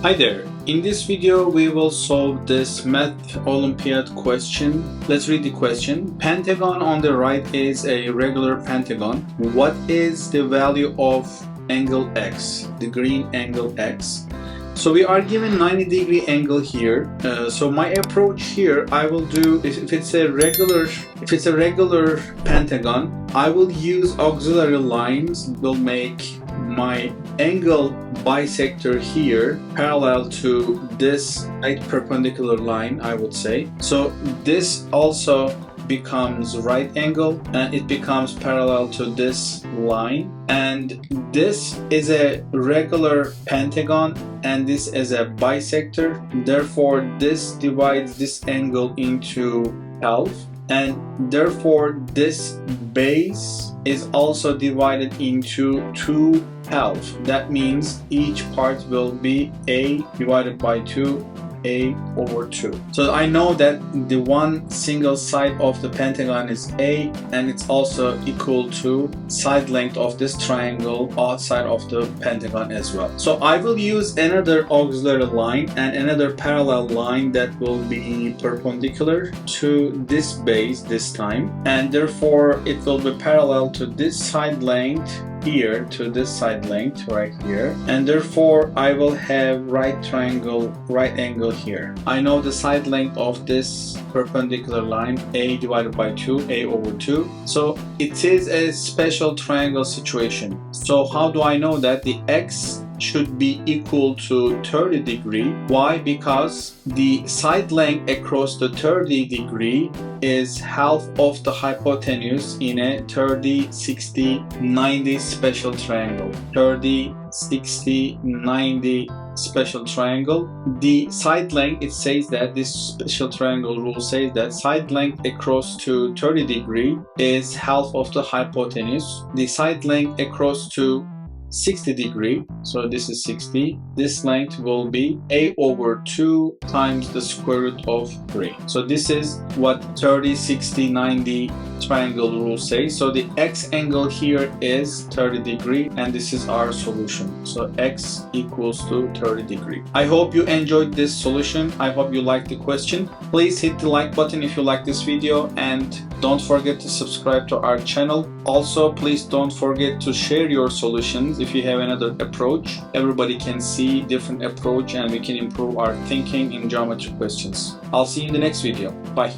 Hi there. In this video we will solve this Math Olympiad question. Let's read the question. Pentagon on the right is a regular pentagon. What is the value of angle X, the green angle X? So we are given 90-degree angle here. So my approach here, I will do, if it's a regular pentagon, I will use auxiliary lines. Will make my angle bisector here parallel to this right perpendicular line, I would say. So this also becomes right angle and it becomes parallel to this line, and this is a regular pentagon and this is a bisector. Therefore this divides this angle into half, and therefore this base is also divided into two halves. That means each part will be a divided by 2, a over 2. So I know that the one single side of the pentagon is a, and it's also equal to side length of this triangle outside of the pentagon as well. So I will use another auxiliary line and another parallel line that will be perpendicular to this base this time, and therefore it will be parallel to this side length here, to this side length right here, and therefore I will have right angle here. I know the side length of this perpendicular line, a divided by 2, a over 2. So it is a special triangle situation. So how do I know that? The x should be equal to 30 degree. Why? Because the side length across the 30 degree is half of the hypotenuse in a 30, 60, 90 special triangle. 30, 60, 90 special triangle. The side length, it says that this special triangle rule says that side length across to 30 degree is half of the hypotenuse. The side length across to 60 degree, so this is 60, this length will be a over 2 times the square root of 3. So this is what 30, 60, 90 triangle rule says. So the x angle here is 30 degree, and this is our solution. So x equals to 30 degree. I hope you enjoyed this solution. I hope you liked the question. Please hit the like button if you like this video, and don't forget to subscribe to our channel. Also, please don't forget to share your solutions if you have another approach. Everybody can see different approach and we can improve our thinking in geometry questions. I'll see you in the next video. Bye.